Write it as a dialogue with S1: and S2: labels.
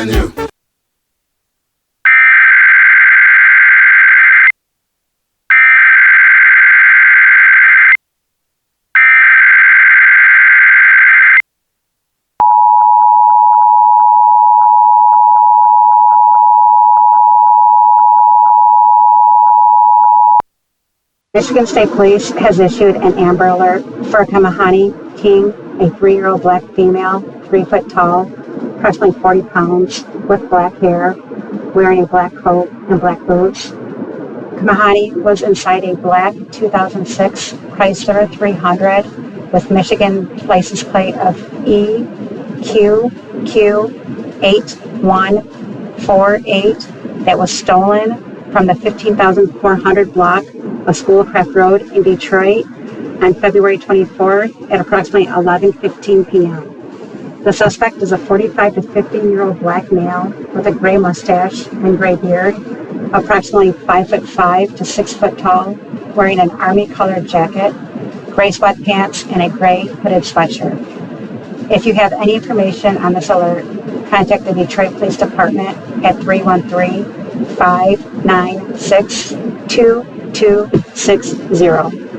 S1: brand new.
S2: Michigan State Police has issued an Amber Alert for a Kamahani King, a 3-year-old black female, 3 foot tall, approximately 40 pounds, with black hair, wearing a black coat and black boots. Kamahani was inside a black 2006 Chrysler 300 with Michigan license plate of EQQ8148 that was stolen from the 15,400 block of Schoolcraft Road in Detroit on February 24th at approximately 11:15 p.m. The suspect is a 45 to 50-year-old black male with a gray mustache and gray beard, approximately 5'5" to 6 foot tall, wearing an army-colored jacket, gray sweatpants, and a gray hooded sweatshirt. If you have any information on this alert, contact the Detroit Police Department at 313-596-2260.